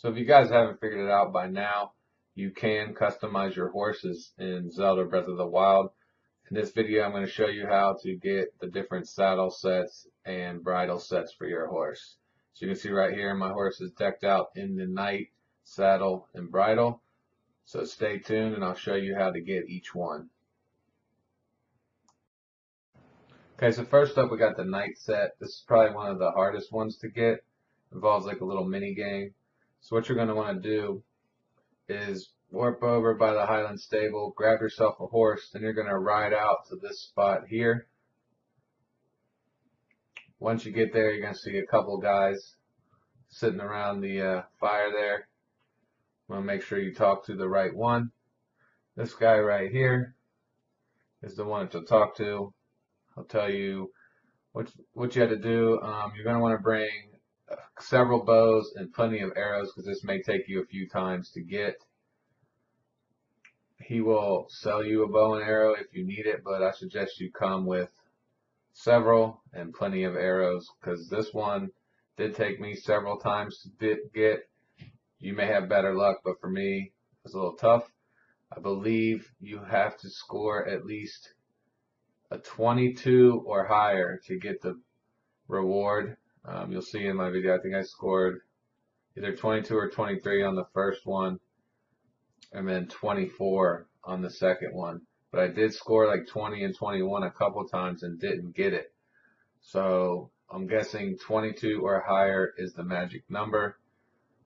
So if you guys haven't figured it out by now, you can customize your horses in Zelda Breath of the Wild. In this video, I'm going to show you how to get the different saddle sets and bridle sets for your horse. So you can see right here, my horse is decked out in the knight, saddle, and bridle. So stay tuned and I'll show you how to get each one. Okay, so first up we got the knight set. This is probably one of the hardest ones to get. It involves like a little mini game. So what you're going to want to do is warp over by the Highland stable, grab yourself a horse, then you're going to ride out to this spot here. Once you get there, you're going to see a couple guys sitting around the fire there. You want to make sure you talk to the right one. This guy right here is the one to talk to. I'll tell you what you have to do. You're going to want to bring several bows and plenty of arrows because this may take you a few times to get. He will sell you a bow and arrow if you need it, but I suggest you come with several and plenty of arrows because this one did take me several times to get. You may have better luck, but for me, it was a little tough. I believe you have to score at least a 22 or higher to get the reward. You'll see in my video, I think I scored either 22 or 23 on the first one, and then 24 on the second one. But I did score like 20 and 21 a couple times and didn't get it. So I'm guessing 22 or higher is the magic number.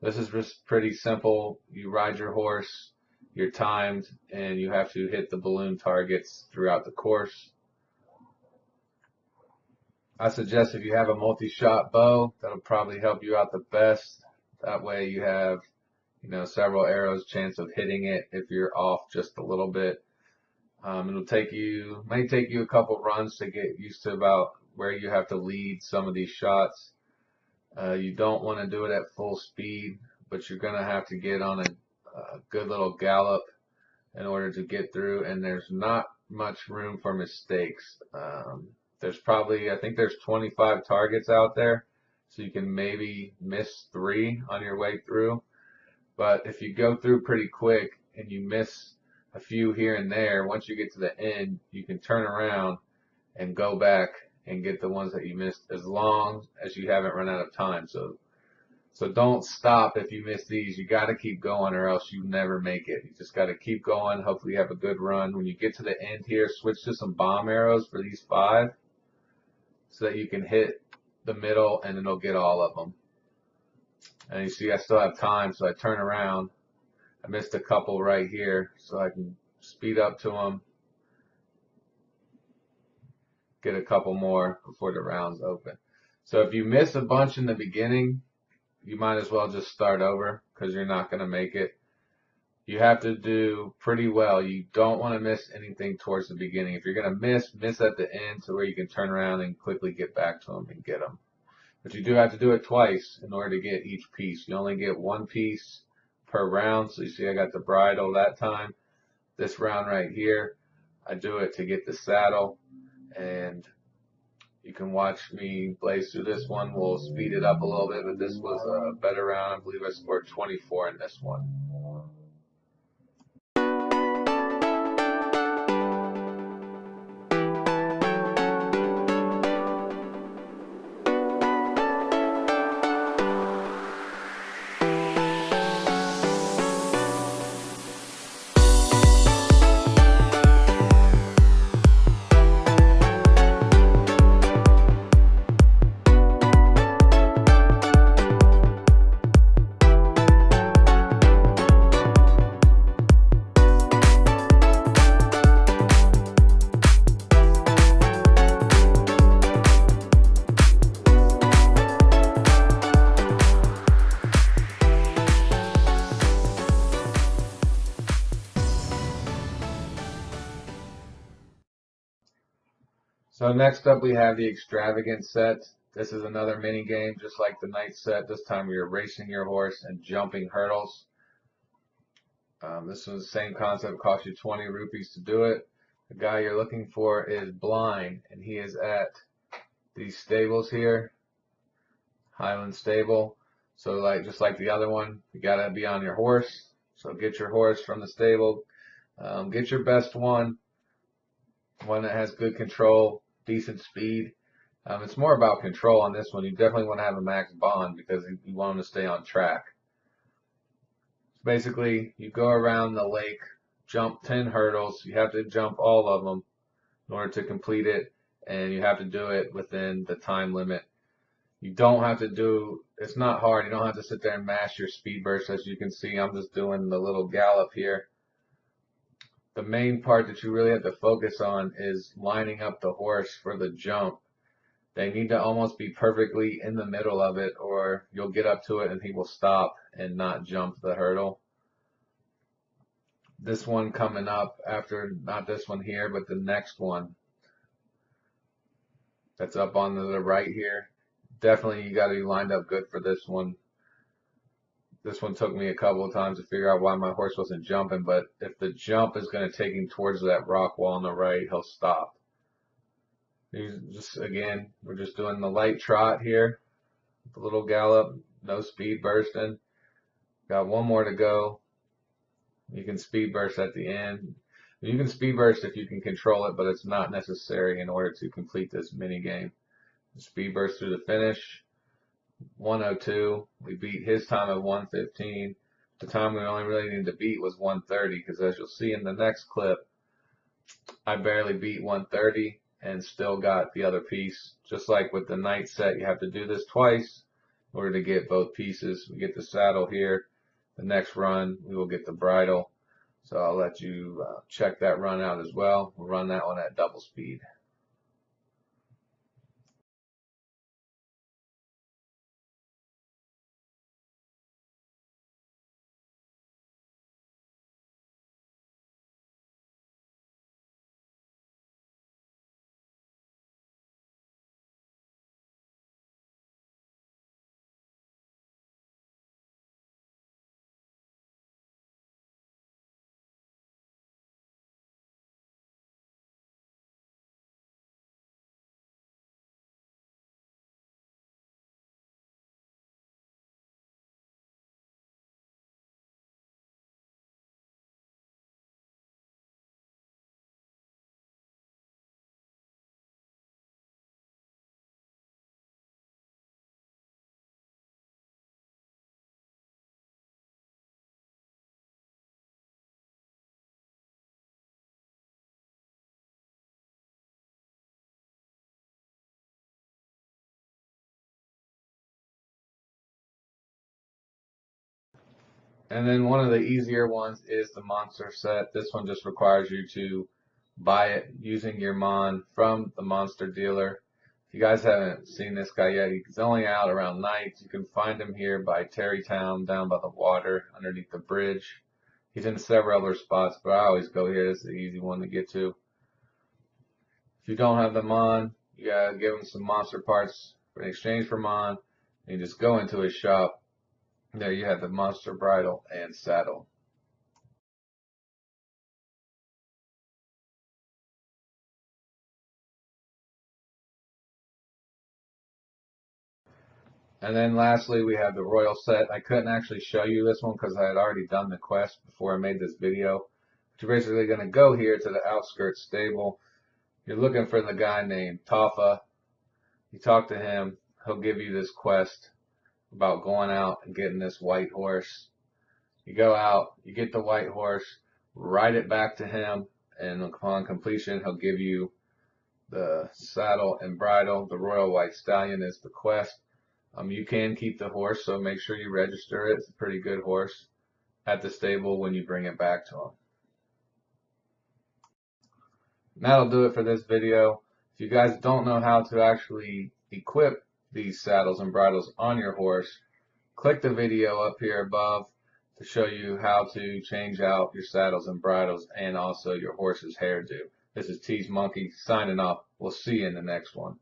This is just pretty simple. You ride your horse, you're timed, and you have to hit the balloon targets throughout the course. I suggest if you have a multi-shot bow, that'll probably help you out the best. That way you have, several arrows chance of hitting it if you're off just a little bit. It'll may take you a couple runs to get used to about where you have to lead some of these shots. You don't want to do it at full speed, but you're going to have to get on a good little gallop in order to get through, and there's not much room for mistakes. I think there's 25 targets out there, so you can maybe miss 3 on your way through. But if you go through pretty quick and you miss a few here and there, once you get to the end, you can turn around and go back and get the ones that you missed as long as you haven't run out of time. So don't stop if you miss these. You got to keep going or else you never make it. You just got to keep going. Hopefully you have a good run. When you get to the end here, switch to some bomb arrows for these 5 so that you can hit the middle and it'll get all of them. And you see I still have time, so I turn around. I missed a couple right here, so I can speed up to them, get a couple more before the round's open. So if you miss a bunch in the beginning, you might as well just start over because you're not going to make it. You have to do pretty well. You don't want to miss anything towards the beginning. If you're going to miss at the end to where you can turn around and quickly get back to them and get them. But you do have to do it twice in order to get each piece. You only get 1 piece per round. So you see I got the bridle that time. This round right here, I do it to get the saddle. And you can watch me blaze through this one. We'll speed it up a little bit, but this was a better round. I believe I scored 24 in this one. So next up we have the Extravagant set. This is another mini game just like the knight set. This time you're racing your horse and jumping hurdles. This was the same concept, cost you 20 rupees to do it. The guy you're looking for is blind and he is at these stables here, Highland Stable. So like just like the other one, you gotta be on your horse. So get your horse from the stable. Get your best one that has good control, decent speed. It's more about control on this one. You definitely want to have a max bond because you want them to stay on track. So basically, you go around the lake, jump 10 hurdles. You have to jump all of them in order to complete it, and you have to do it within the time limit. You don't have to do, it's not hard. You don't have to sit there and mash your speed burst. As you can see, I'm just doing the little gallop here. The main part that you really have to focus on is lining up the horse for the jump. They need to almost be perfectly in the middle of it, or you'll get up to it and he will stop and not jump the hurdle. This one coming up after, not this one here, but the next one that's up on the right here. Definitely you got to be lined up good for this one. This one took me a couple of times to figure out why my horse wasn't jumping, but if the jump is going to take him towards that rock wall on the right, he'll stop. Again, we're just doing the light trot here, the little gallop, no speed bursting. Got one more to go. You can speed burst at the end. You can speed burst if you can control it, but it's not necessary in order to complete this mini game. Speed burst through the finish. 102. We beat his time at 115. The time we only really needed to beat was 130, because as you'll see in the next clip, I barely beat 130 and still got the other piece. Just like with the night set, you have to do this twice in order to get both pieces. We get the saddle here. The next run, we will get the bridle. So I'll let you check that run out as well. We'll run that one at double speed. And then one of the easier ones is the monster set. This one just requires you to buy it using your mon from the monster dealer. If you guys haven't seen this guy yet, he's only out around night. You can find him here by Terrytown, down by the water, underneath the bridge. He's in several other spots, but I always go here. This is the easy one to get to. If you don't have the mon, you gotta give him some monster parts in exchange for mon. And you just go into his shop. There you have the monster bridle and saddle. And then lastly, we have the royal set. I couldn't actually show you this one because I had already done the quest before I made this video. But you're basically going to go here to the outskirts stable. You're looking for the guy named Tafa. You talk to him. He'll give you this quest about going out and getting this white horse. You go out, you get the white horse, ride it back to him, and upon completion, he'll give you the saddle and bridle. The royal white stallion is the quest. You can keep the horse, so make sure you register it. It's a pretty good horse at the stable when you bring it back to him. And that'll do it for this video. If you guys don't know how to actually equip these saddles and bridles on your horse, click the video up here above to show you how to change out your saddles and bridles and also your horse's hairdo. This is Tease Monkey signing off. We'll see you in the next one.